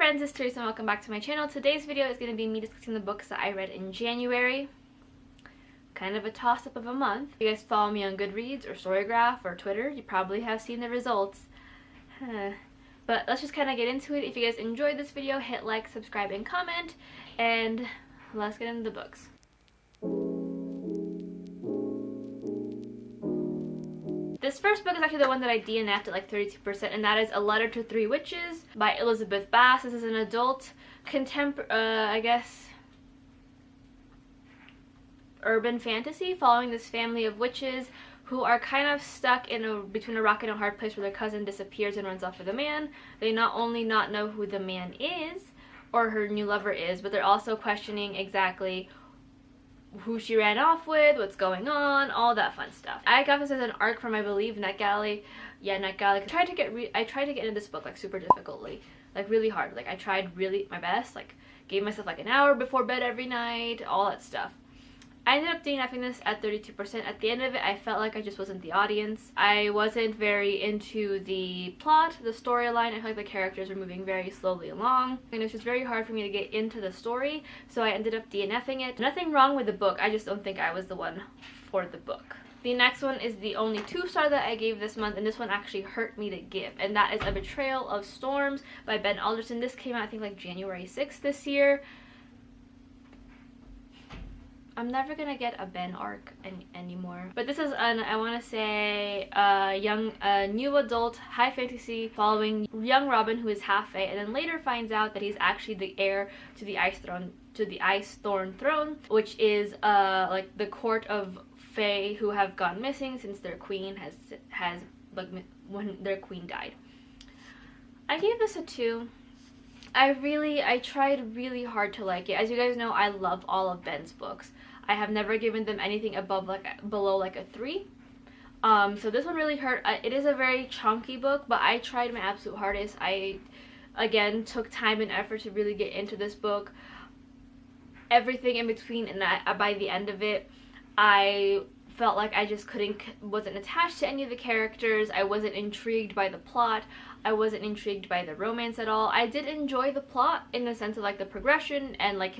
friends, it's Teresa and welcome back to my channel. Today's video is going to be me discussing the books that I read in January. Kind of a toss-up of a month. If you guys follow me on Goodreads or Storygraph or Twitter, you probably have seen the results. But let's just kind of get into it. If you guys enjoyed this video, hit like, subscribe, and comment, and let's get into the books. This first book is actually the one that I DNF'd at like 32%, and that is A Letter to Three Witches by Elizabeth Bass. This is an adult I guess, urban fantasy following this family of witches who are kind of stuck between a rock and a hard place where their cousin disappears and runs off with a man. They not only not know who the man is or her new lover is, but they're also questioning exactly who she ran off with, what's going on, all that fun stuff. I got this as an arc from, I believe, NetGalley. Yeah, NetGalley. I tried to get into this book like super difficultly, like really hard. Like I tried really my best, like gave myself like an hour before bed every night, all that stuff. I ended up DNFing this at 32%. At the end of it, I felt like I just wasn't the audience. I wasn't very into the plot, the storyline. I felt like the characters were moving very slowly along, and it was just very hard for me to get into the story, so I ended up DNFing it. Nothing wrong with the book, I just don't think I was the one for the book. The next one is the only 2-star that I gave this month, and this one actually hurt me to give, and that is A Betrayal of Storms by Ben Alderson. This came out, I think, like January 6th this year. I'm never gonna get a Ben arc anymore. But this is I want to say, a new adult high fantasy following young Robin, who is half Fae, and then later finds out that he's actually the heir to the Ice Thorn throne, which is like the court of Fae who have gone missing since their queen has like when their queen died. I gave this a 2. I tried really hard to like it. As you guys know, I love all of Ben's books. I have never given them anything below like a 3. So this one really hurt. It is a very chunky book, but I tried my absolute hardest. I, again, took time and effort to really get into this book. Everything in between, and by the end of it, I felt like I just wasn't attached to any of the characters. I wasn't intrigued by the plot. I wasn't intrigued by the romance at all. I did enjoy the plot in the sense of like the progression and like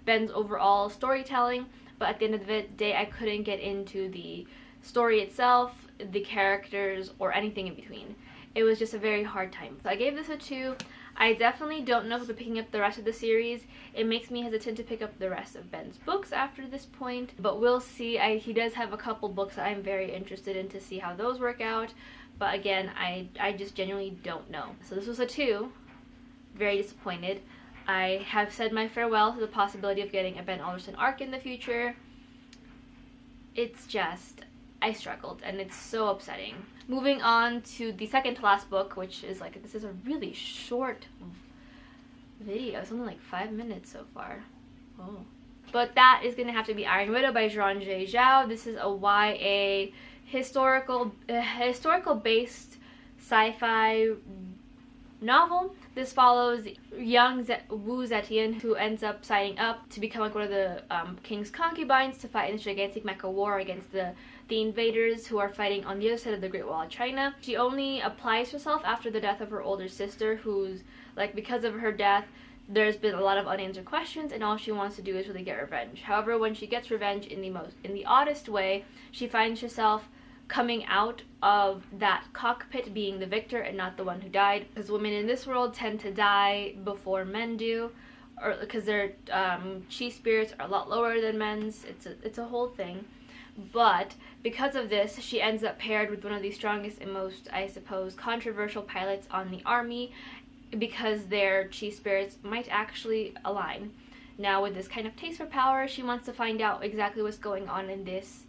Ben's overall storytelling, but at the end of the day, I couldn't get into the story itself, the characters, or anything in between. It was just a very hard time. So I gave this a 2. I definitely don't know if I'll be picking up the rest of the series. It makes me hesitant to pick up the rest of Ben's books after this point, but we'll see. He does have a couple books that I'm very interested in to see how those work out, but again, I just genuinely don't know. So this was a 2. Very disappointed. I have said my farewell to the possibility of getting a Ben Alderson arc in the future. It's just, I struggled, and it's so upsetting. Moving on to the second to last book, which is like, this is a really short video. It's only like 5 minutes so far. Oh. But that is going to have to be Iron Widow by Zhang Zhao. This is a YA historical-based sci-fi novel. This follows young Wu Zetian, who ends up signing up to become like one of the king's concubines to fight in this gigantic mecha war against the invaders who are fighting on the other side of the Great Wall of China. She only applies herself after the death of her older sister, who's like, because of her death, there's been a lot of unanswered questions, and all she wants to do is really get revenge. However, when she gets revenge in the oddest way, she finds herself coming out of that cockpit being the victor and not the one who died, because women in this world tend to die before men do, or because their chi spirits are a lot lower than men's. It's a whole thing. But because of this, she ends up paired with one of the strongest and most, I suppose, controversial pilots on the army, because their chi spirits might actually align. Now, with this kind of taste for power, she wants to find out exactly what's going on in this,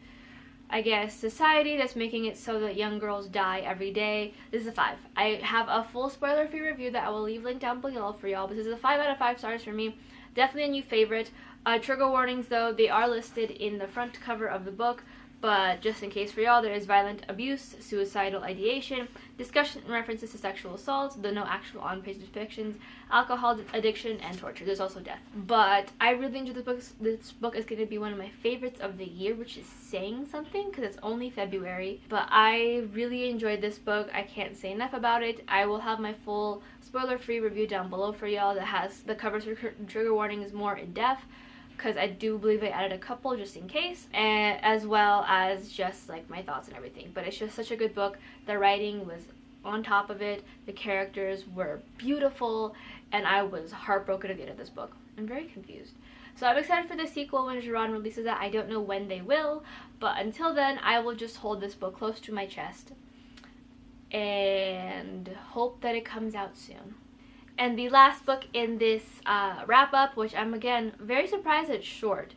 I guess, society that's making it so that young girls die every day. This is a 5. I have a full spoiler-free review that I will leave linked down below for y'all, but this is a 5 out of 5 stars for me. Definitely a new favorite. Trigger warnings, though, they are listed in the front cover of the book, but just in case for y'all, there is violent abuse, suicidal ideation, discussion and references to sexual assault, though no actual on-page depictions, alcohol addiction, and torture. There's also death. But I really enjoyed this book. This book is going to be one of my favorites of the year, which is saying something because it's only February. But I really enjoyed this book. I can't say enough about it. I will have my full spoiler-free review down below for y'all that has the cover trigger warnings more in depth, because I do believe I added a couple just in case, and as well as just like my thoughts and everything. But it's just such a good book. The writing was on top of it, the characters were beautiful, and I was heartbroken at the end of this book. I'm very confused. So I'm excited for the sequel when Juran releases that. I don't know when they will, but until then I will just hold this book close to my chest and hope that it comes out soon. And the last book in this wrap-up, which I'm again very surprised it's short.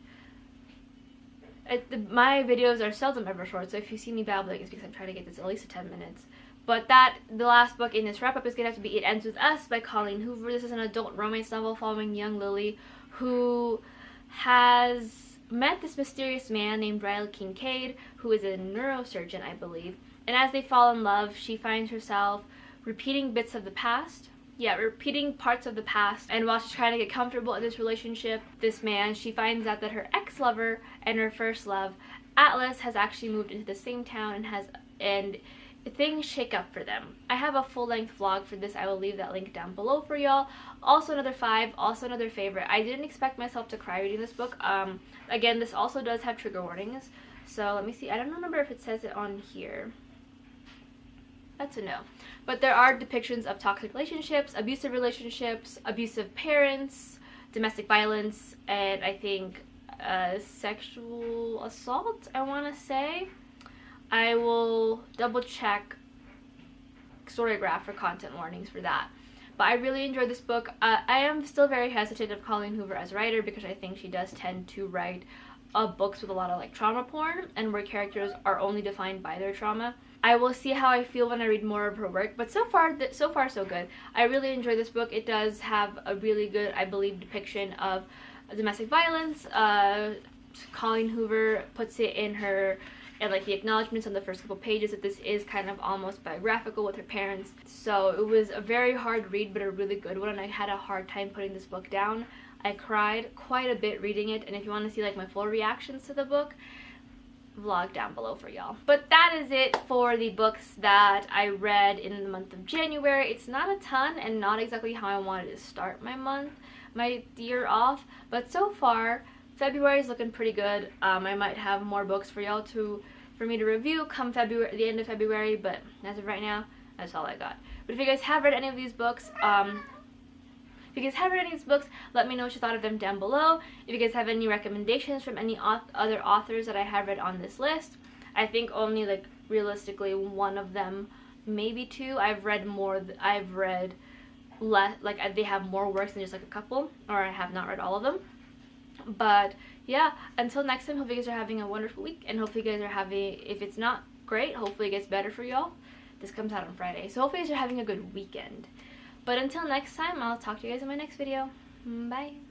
My videos are seldom ever short, so if you see me babbling, it's because I'm trying to get this at least to 10 minutes. But the last book in this wrap-up is going to have to be It Ends With Us by Colleen Hoover. This is an adult romance novel following young Lily, who has met this mysterious man named Riley Kincaid, who is a neurosurgeon, I believe. And as they fall in love, she finds herself repeating bits of the past. Yeah, repeating parts of the past, and while she's trying to get comfortable in this relationship, this man, she finds out that her ex-lover and her first love, Atlas, has actually moved into the same town and things shake up for them. I have a full-length vlog for this. I will leave that link down below for y'all. Also another 5, also another favorite. I didn't expect myself to cry reading this book. Again, this also does have trigger warnings, so let me see. I don't remember if it says it on here. That's a no. But there are depictions of toxic relationships, abusive parents, domestic violence, and I think sexual assault, I want to say. I will double check Storygraph for content warnings for that. But I really enjoyed this book. I am still very hesitant of Colleen Hoover as a writer because I think she does tend to write books with a lot of like trauma porn and where characters are only defined by their trauma. I will see how I feel when I read more of her work, but so far so good. I really enjoy this book. It does have a really good, I believe, depiction of domestic violence. Colleen Hoover puts it in like the acknowledgments on the first couple pages that this is kind of almost biographical with her parents. So it was a very hard read, but a really good one, and I had a hard time putting this book down. I cried quite a bit reading it, and if you want to see like my full reactions to the book, vlog down below for y'all. But that is it for the books that I read in the month of January. It's not a ton and not exactly how I wanted to start my year off, but so far February is looking pretty good. I might have more books for y'all for me to review come February, the end of February, but as of right now, that's all I got. But if you guys have read any of these books, let me know what you thought of them down below. If you guys have any recommendations from any other authors that I have read on this list, I think only like realistically one of them, maybe 2. I've read less, like they have more works than just like a couple, or I have not read all of them. But yeah, until next time, hope you guys are having a wonderful week, and hopefully you guys are having, if it's not great, hopefully it gets better for y'all. This comes out on Friday, so hopefully you guys are having a good weekend. But until next time, I'll talk to you guys in my next video. Bye!